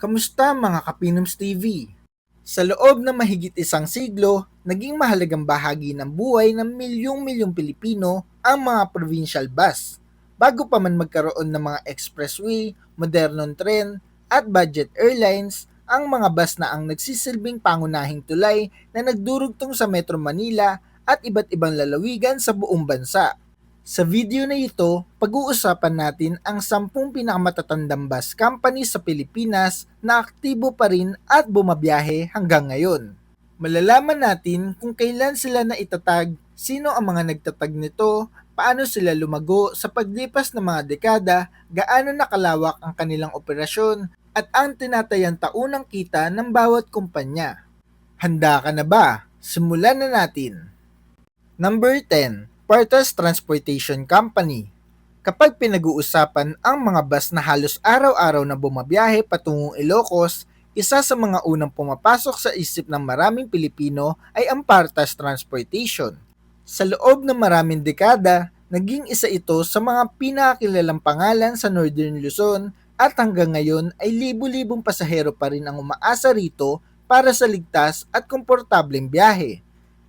Kamusta mga Kapinoms TV? Sa loob ng mahigit isang siglo, naging mahalagang bahagi ng buhay ng milyong-milyong Pilipino ang mga provincial bus. Bago pa man magkaroon ng mga expressway, modernong tren, at budget airlines, ang mga bus na ang nagsisilbing pangunahing tulay na nagdurugtong sa Metro Manila at iba't ibang lalawigan sa buong bansa. Sa video na ito, pag-uusapan natin ang 10 pinakamatatandang bus company sa Pilipinas na aktibo pa rin at bumabiyahe hanggang ngayon. Malalaman natin kung kailan sila naitatag, sino ang mga nagtatag nito, paano sila lumago sa paglipas ng mga dekada, gaano nakalawak ang kanilang operasyon, at ang tinatayang taunang kita ng bawat kumpanya. Handa ka na ba? Simulan na natin! Number 10. Partas Transportation Company. Kapag pinag-uusapan ang mga bus na halos araw-araw na bumabiyahe patungong Ilocos, isa sa mga unang pumapasok sa isip ng maraming Pilipino ay ang Partas Transportation. Sa loob ng maraming dekada, naging isa ito sa mga pinakakilalang pangalan sa Northern Luzon at hanggang ngayon ay libu-libong pasahero pa rin ang umaasa rito para sa ligtas at komportableng biyahe.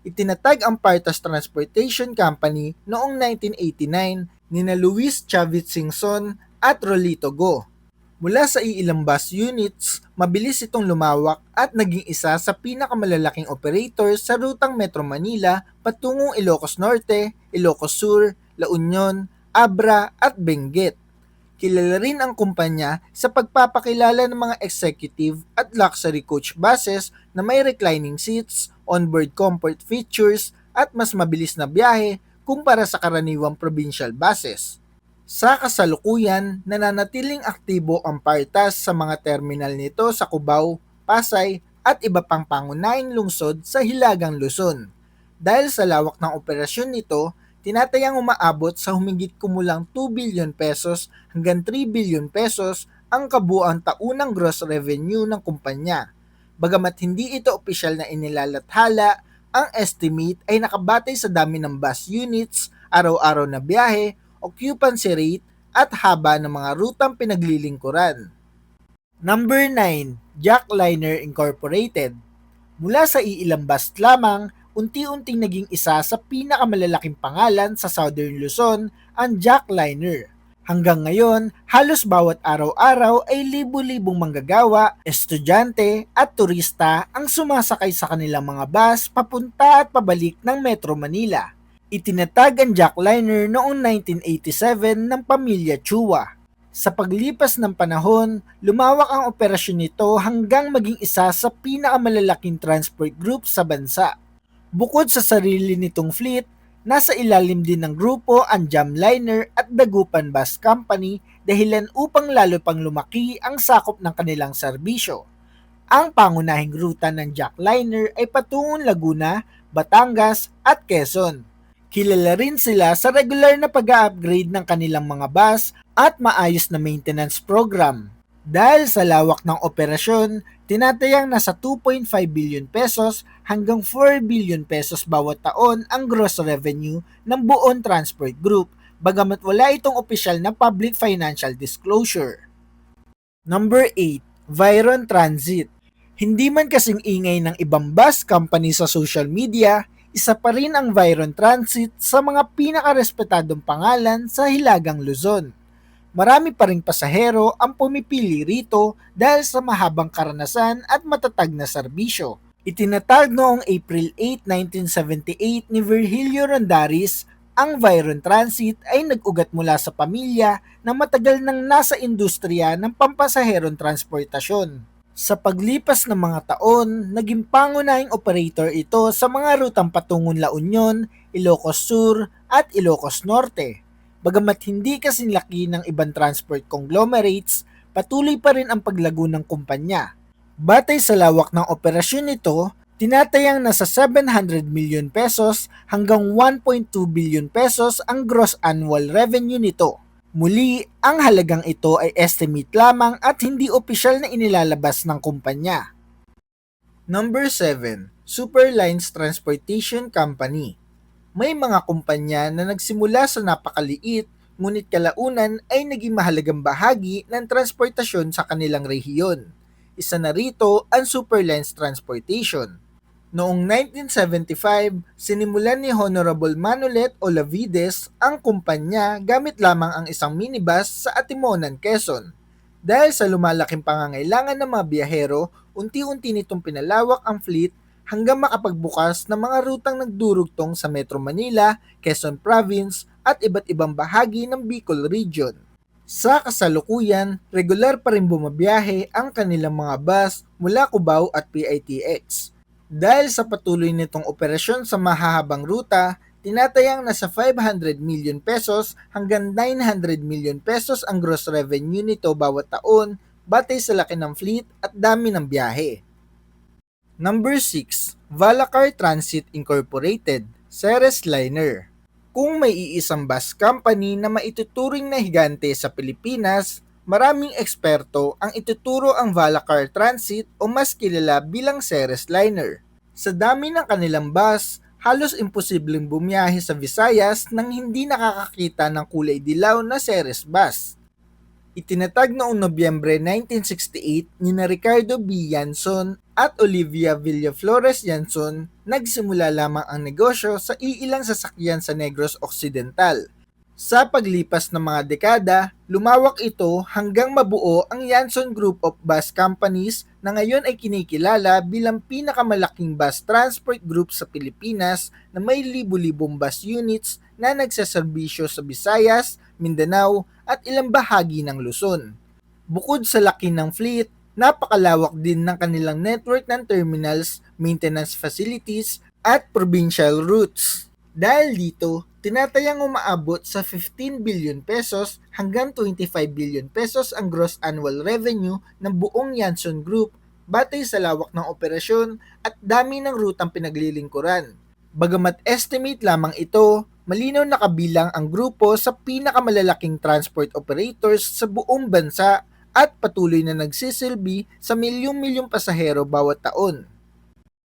Itinatag ang Partas Transportation Company noong 1989 nina Luis Chavez Singson at Rolito Go. Mula sa iilang bus units, mabilis itong lumawak at naging isa sa pinakamalalaking operator sa rutang Metro Manila patungong Ilocos Norte, Ilocos Sur, La Union, Abra at Benguet. Kilala rin ang kumpanya sa pagpapakilala ng mga executive at luxury coach buses na may reclining seats, onboard comfort features at mas mabilis na biyahe kumpara sa karaniwang provincial buses. Sa kasalukuyan, nananatiling aktibo ang Partas sa mga terminal nito sa Cubao, Pasay at iba pang pangunahing lungsod sa Hilagang Luzon. Dahil sa lawak ng operasyon nito, tinatayang umaabot sa humigit kumulang 2 billion pesos hanggang 3 billion pesos ang kabuuang taunang gross revenue ng kumpanya. Bagamat hindi ito opisyal na inilalathala, ang estimate ay nakabatay sa dami ng bus units, araw-araw na biyahe, occupancy rate, at haba ng mga rutang pinaglilingkuran. Number 9. Jackliner Incorporated. Mula sa iilang bus lamang, unti-unting naging isa sa pinakamalalaking pangalan sa Southern Luzon ang Jackliner. Hanggang ngayon, halos bawat araw-araw ay libu-libong manggagawa, estudyante at turista ang sumasakay sa kanilang mga bus papunta at pabalik ng Metro Manila. Itinatag ang Jackliner noong 1987 ng pamilya Chua. Sa paglipas ng panahon, lumawak ang operasyon nito hanggang maging isa sa pinakamalalaking transport group sa bansa. Bukod sa sarili nitong fleet, nasa ilalim din ng grupo ang Jamliner at Dagupan Bus Company dahilan upang lalo pang lumaki ang sakop ng kanilang serbisyo. Ang pangunahing ruta ng Jackliner ay patungong Laguna, Batangas at Quezon. Kilala rin sila sa regular na pag-upgrade ng kanilang mga bus at maayos na maintenance program. Dahil sa lawak ng operasyon, tinatayang nasa 2.5 billion pesos hanggang 4 billion pesos bawat taon ang gross revenue ng buong transport group, bagamat wala itong opisyal na public financial disclosure. Number 8. Viron Transit. Hindi man kasing ingay ng ibang bus company sa social media, isa pa rin ang Viron Transit sa mga pinakarespetadong pangalan sa Hilagang Luzon. Marami pa ring pasahero ang pumipili rito dahil sa mahabang karanasan at matatag na serbisyo. Itinatag noong April 8, 1978 ni Virgilio Rondaris, ang Viron Transit ay nag-ugat mula sa pamilya na matagal nang nasa industriya ng pampasaherong transportasyon. Sa paglipas ng mga taon, naging pangunahing operator ito sa mga rutang patungong La Union, Ilocos Sur at Ilocos Norte. Bagamat hindi kasing laki ng ibang transport conglomerates, patuloy pa rin ang paglago ng kumpanya. Batay sa lawak ng operasyon nito, tinatayang nasa 700 million pesos hanggang 1.2 billion pesos ang gross annual revenue nito. Muli, ang halagang ito ay estimate lamang at hindi opisyal na inilalabas ng kumpanya. Number 7. Superlines Transportation Company. May mga kumpanya na nagsimula sa napakaliit ngunit kalaunan ay naging mahalagang bahagi ng transportasyon sa kanilang rehiyon. isa na rito ang Superlines Transportation. Noong 1975, sinimulan ni Honorable Manolet Olavides ang kumpanya gamit lamang ang isang minibus sa Atimonan, Quezon. Dahil sa lumalaking pangangailangan ng mga biyahero, unti-unti nitong pinalawak ang fleet hanggang makapagbukas ng mga rutang nagdurugtong sa Metro Manila, Quezon Province at iba't ibang bahagi ng Bicol Region. Sa kasalukuyan, regular pa rin bumabiyahe ang kanilang mga bus mula Cubao at PITX. Dahil sa patuloy nitong operasyon sa mahahabang ruta, tinatayang nasa 500 million pesos hanggang 900 million pesos ang gross revenue nito bawat taon batay sa laki ng fleet at dami ng biyahe. Number 6. Valacar Transit Incorporated, Ceres Liner. Kung may iisang bus company na maituturing na higante sa Pilipinas, maraming eksperto ang ituturo ang Valacar Transit o mas kilala bilang Ceres Liner. Sa dami ng kanilang bus, halos imposibleng bumiyahe sa Visayas nang hindi nakakakita ng kulay dilaw na Ceres bus. Itinatag noong Nobyembre 1968 ni na Ricardo B. Yanson at Olivia Villaflores Yanson, nagsimula lamang ang negosyo sa iilang sasakyan sa Negros Occidental. Sa paglipas ng mga dekada, lumawak ito hanggang mabuo ang Yanson Group of Bus Companies na ngayon ay kinikilala bilang pinakamalaking bus transport group sa Pilipinas na may libu-libong bus units na nagsaserbisyo sa Visayas, Mindanao at ilang bahagi ng Luzon. Bukod sa laki ng fleet, napakalawak din ng kanilang network ng terminals, maintenance facilities at provincial routes. Dahil dito, tinatayang umaabot sa 15 billion pesos hanggang 25 billion pesos ang gross annual revenue ng buong Yanson Group batay sa lawak ng operasyon at dami ng rutang pinaglilingkuran. Bagamat estimate lamang ito, malinaw na kabilang ang grupo sa pinakamalalaking transport operators sa buong bansa at patuloy na nagsisilbi sa milyong-milyong pasahero bawat taon.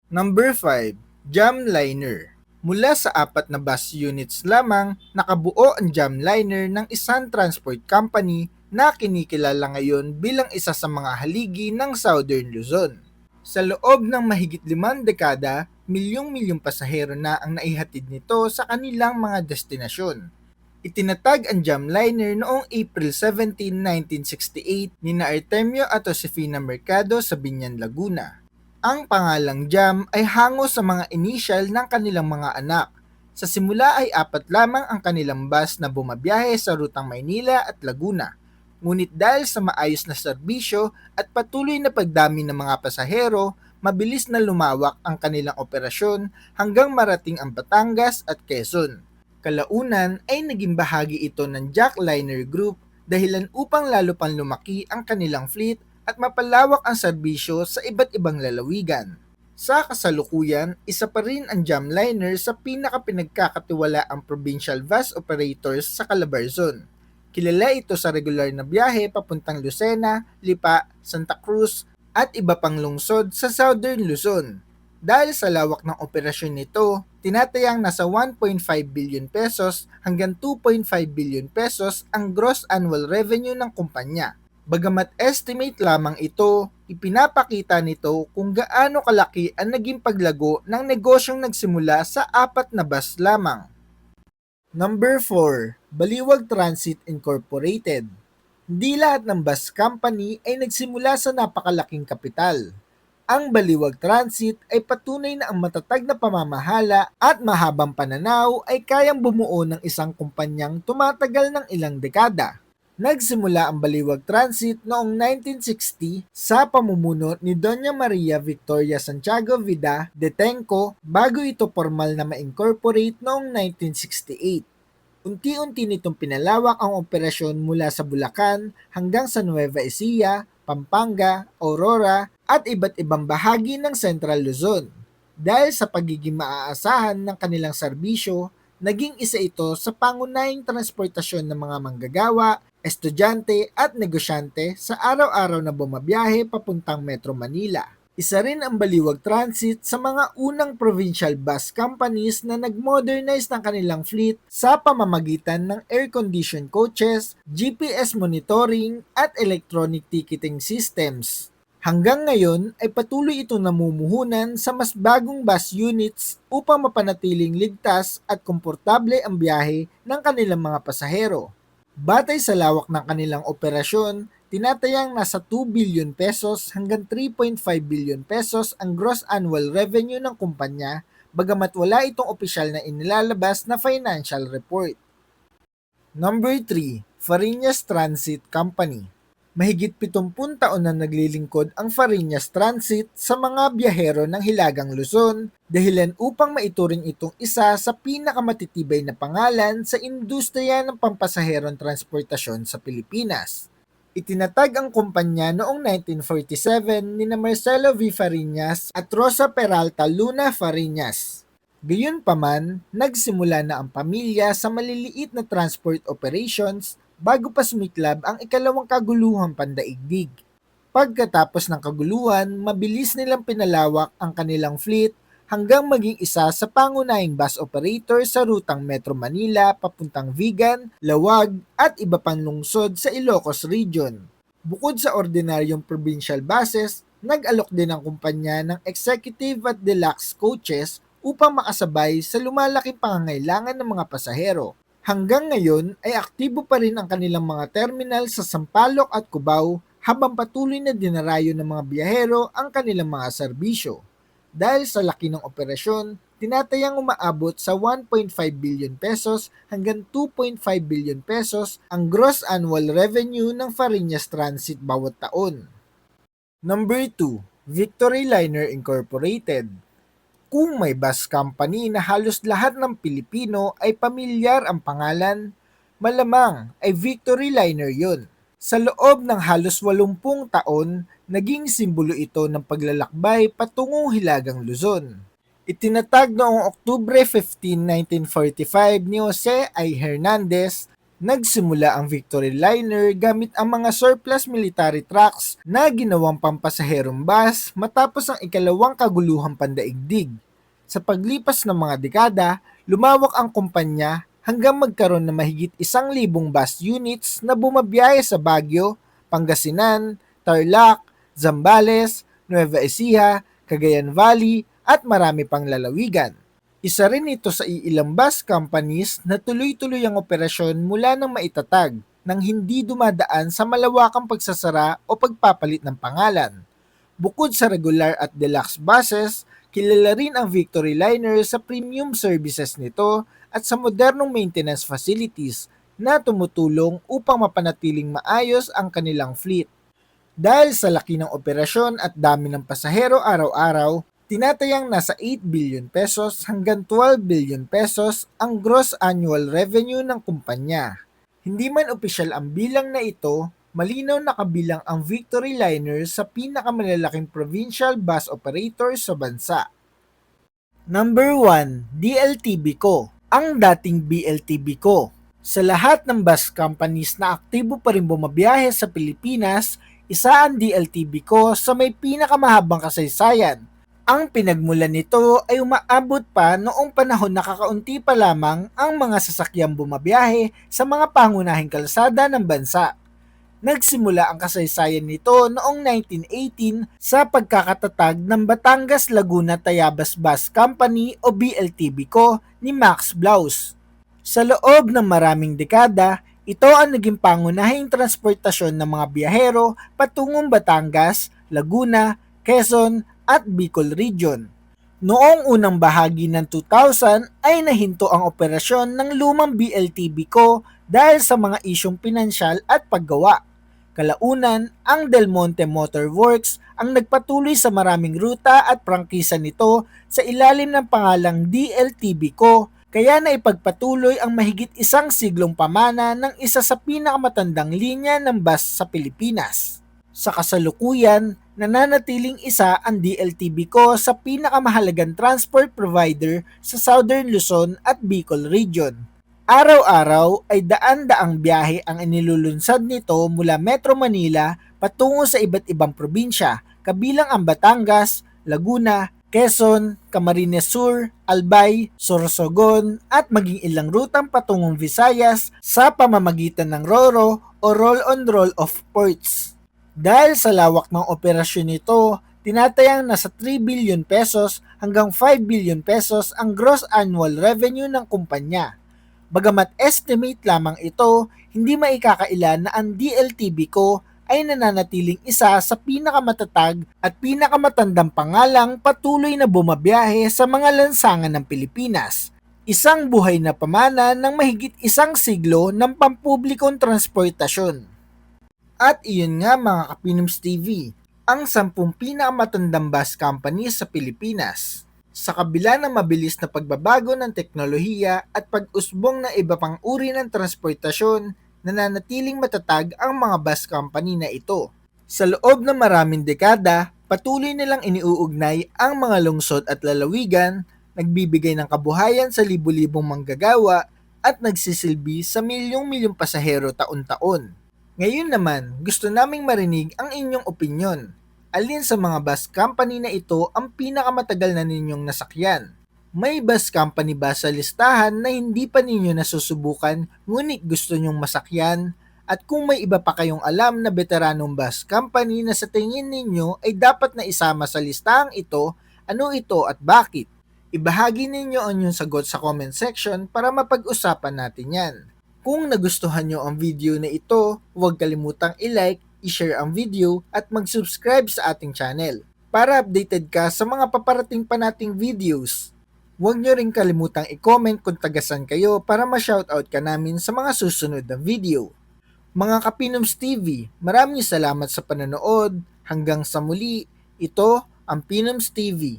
Number 5. Jamliner. Mula sa 4 na bus units lamang, nakabuo ang Jamliner ng isang transport company na kinikilala ngayon bilang isa sa mga haligi ng Southern Luzon. Sa loob ng mahigit 5 dekada, milyong-milyong pasahero na ang naihatid nito sa kanilang mga destinasyon. Itinatag ang Jamliner noong April 17, 1968 ni na Artemio at Josefina Mercado sa Binyan, Laguna. Ang pangalang Jam ay hango sa mga initial ng kanilang mga anak. Sa simula ay 4 lamang ang kanilang bus na bumabiyahe sa rutang Maynila at Laguna. Ngunit dahil sa maayos na serbisyo at patuloy na pagdami ng mga pasahero, mabilis na lumawak ang kanilang operasyon hanggang marating ang Batangas at Quezon. Kalaunan ay naging bahagi ito ng Jackliner Group dahilan upang lalo pang lumaki ang kanilang fleet at mapalawak ang serbisyo sa iba't ibang lalawigan. Sa kasalukuyan, isa pa rin ang Jamliner sa pinakapinagkakatiwalaang provincial bus operators sa Calabarzon. Kilala ito sa regular na biyahe papuntang Lucena, Lipa, Santa Cruz at iba pang lungsod sa Southern Luzon. Dahil sa lawak ng operasyon nito, tinatayang nasa 1.5 billion pesos hanggang 2.5 billion pesos ang gross annual revenue ng kumpanya. Bagamat estimate lamang ito, ipinapakita nito kung gaano kalaki ang naging paglago ng negosyong nagsimula sa 4 na bus lamang. Number 4. Baliwag Transit Incorporated. Hindi lahat ng bus company ay nagsimula sa napakalaking kapital. Ang Baliwag Transit ay patunay na ang matatag na pamamahala at mahabang pananaw ay kayang bumuo ng isang kumpanyang tumatagal ng ilang dekada. Nagsimula ang Baliwag Transit noong 1960 sa pamumuno ni Doña Maria Victoria Santiago Vida de Tenco bago ito formal na ma-incorporate noong 1968. Unti-unti nitong pinalawak ang operasyon mula sa Bulacan hanggang sa Nueva Ecija, Pampanga, Aurora at iba't ibang bahagi ng Central Luzon. Dahil sa pagiging maaasahan ng kanilang serbisyo, naging isa ito sa pangunahing transportasyon ng mga manggagawa, estudyante at negosyante sa araw-araw na bumabiyahe papuntang Metro Manila. Isa rin ang Baliwag Transit sa mga unang provincial bus companies na nag-modernize ng kanilang fleet sa pamamagitan ng air-conditioned coaches, GPS monitoring at electronic ticketing systems. Hanggang ngayon ay patuloy itong namumuhunan sa mas bagong bus units upang mapanatiling ligtas at komportable ang biyahe ng kanilang mga pasahero. Batay sa lawak ng kanilang operasyon, tinatayang nasa 2 billion pesos hanggang 3.5 billion pesos ang gross annual revenue ng kumpanya, bagamat wala itong opisyal na inilalabas na financial report. Number 3, Fariñas Transit Company. Mahigit 70 taon na naglilingkod ang Fariñas Transit sa mga biyahero ng Hilagang Luzon, dahilan upang maituring itong isa sa pinakamatitibay na pangalan sa industriya ng pampasaherong transportasyon sa Pilipinas. Itinatag ang kumpanya noong 1947 ni Marcelo V. Fariñas at Rosa Peralta Luna Fariñas. Gayunpaman, nagsimula na ang pamilya sa maliliit na transport operations bago pa sumiklab ang ikalawang kaguluhang pandaigdig. Pagkatapos ng kaguluhan, mabilis nilang pinalawak ang kanilang fleet hanggang maging isa sa pangunahing bus operator sa rutang Metro Manila papuntang Vigan, Lawag at iba pang lungsod sa Ilocos Region. Bukod sa ordinaryong provincial buses, nag-alok din ang kumpanya ng executive at deluxe coaches upang makasabay sa lumalaking pangangailangan ng mga pasahero. Hanggang ngayon ay aktibo pa rin ang kanilang mga terminal sa Sampaloc at Cubao habang patuloy na dinarayo ng mga biyahero ang kanilang mga serbisyo. Dahil sa laki ng operasyon, tinatayang umaabot sa 1.5 billion pesos hanggang 2.5 billion pesos ang gross annual revenue ng Fariñas Transit bawat taon. Number 2, Victory Liner Incorporated. Kung may bus company na halos lahat ng Pilipino ay pamilyar ang pangalan, malamang ay Victory Liner yun. Sa loob ng halos 80 taon, naging simbolo ito ng paglalakbay patungong Hilagang Luzon. Itinatag noong Oktubre 15, 1945 ni Jose I. Hernandez, nagsimula ang Victory Liner gamit ang mga surplus military trucks na ginawang pampasaherong bus matapos ang ikalawang kaguluhang pandaigdig. Sa paglipas ng mga dekada, lumawak ang kumpanya hanggang magkaroon ng mahigit 1,000 bus units na bumabiyahe sa Baguio, Pangasinan, Tarlac, Zambales, Nueva Ecija, Cagayan Valley at marami pang lalawigan. Isa rin ito sa iilang bus companies na tuloy-tuloy ang operasyon mula nang maitatag nang hindi dumadaan sa malawakang pagsasara o pagpapalit ng pangalan. Bukod sa regular at deluxe buses, kilala rin ang Victory Liner sa premium services nito at sa modernong maintenance facilities na tumutulong upang mapanatiling maayos ang kanilang fleet. Dahil sa laki ng operasyon at dami ng pasahero araw-araw, tinatayang nasa 8 billion pesos hanggang 12 billion pesos ang gross annual revenue ng kumpanya. Hindi man opisyal ang bilang na ito, malinaw na kabilang ang Victory Liner sa pinakamalalaking provincial bus operators sa bansa. Number 1, DLTBco. Ang dating BLTBco. Sa lahat ng bus companies na aktibo pa rin bumabiyahe sa Pilipinas, isa ang DLTBco sa may pinakamahabang kasaysayan. Ang pinagmulan nito ay umaabot pa noong panahon na kakaunti pa lamang ang mga sasakyang bumabiyahe sa mga pangunahing kalsada ng bansa. Nagsimula ang kasaysayan nito noong 1918 sa pagkakatatag ng Batangas Laguna Tayabas Bus Company o BLTBco ni Max Blaus. Sa loob ng maraming dekada, ito ang naging pangunahing transportasyon ng mga biyahero patungong Batangas, Laguna, Quezon at Bicol Region. Noong unang bahagi ng 2000 ay nahinto ang operasyon ng lumang BLTBco dahil sa mga isyong pinansyal at paggawa. Kalaunan, ang Del Monte Motor Works ang nagpatuloy sa maraming ruta at prangkisa nito sa ilalim ng pangalang DLTBco, kaya naipagpatuloy ang mahigit 1 siglong pamana ng isa sa pinakamatandang linya ng bus sa Pilipinas. Sa kasalukuyan, nananatiling isa ang DLTBco sa pinakamahalagang transport provider sa Southern Luzon at Bicol Region. Araw-araw ay daan-daang biyahe ang inilulunsad nito mula Metro Manila patungo sa iba't ibang probinsya, kabilang ang Batangas, Laguna, Quezon, Camarines Sur, Albay, Sorsogon at maging ilang rutang patungong Visayas sa pamamagitan ng RoRo o Roll-on Roll-off ports. Dahil sa lawak ng operasyon nito, tinatayang nasa 3 billion pesos hanggang 5 billion pesos ang gross annual revenue ng kumpanya. Bagamat estimate lamang ito, hindi maikakaila na ang DLTV Co ay nananatiling isa sa pinakamatatag at pinakamatandang pangalang patuloy na bumabiyahe sa mga lansangan ng Pilipinas. Isang buhay na pamana ng mahigit isang siglo ng pampublikong transportasyon. At iyon nga mga Kapinoms TV, ang 10 pinakamatandang bus company sa Pilipinas. Sa kabila ng mabilis na pagbabago ng teknolohiya at pag-usbong ng iba pang uri ng transportasyon, nananatiling matatag ang mga bus company na ito. Sa loob ng maraming dekada, patuloy nilang iniuugnay ang mga lungsod at lalawigan, nagbibigay ng kabuhayan sa libu-libong manggagawa at nagsisilbi sa milyong-milyong pasahero taon-taon. Ngayon naman, gusto naming marinig ang inyong opinyon. Alin sa mga bus company na ito ang pinakamatagal na ninyong nasakyan? May bus company ba sa listahan na hindi pa ninyo nasusubukan ngunit gusto nyong masakyan? At kung may iba pa kayong alam na veteranong bus company na sa tingin ninyo ay dapat na isama sa listahang ito, ano ito at bakit? Ibahagi ninyo ang inyong sagot sa comment section para mapag-usapan natin yan. Kung nagustuhan nyo ang video na ito, huwag kalimutang i-like, i-share ang video at mag-subscribe sa ating channel para updated ka sa mga paparating pa nating videos. Huwag nyo rin kalimutang i-comment kung tagasan kayo para ma-shoutout ka namin sa mga susunod na video. Mga Kapinoms TV, maraming salamat sa panonood. Hanggang sa muli, ito ang Pinoms TV.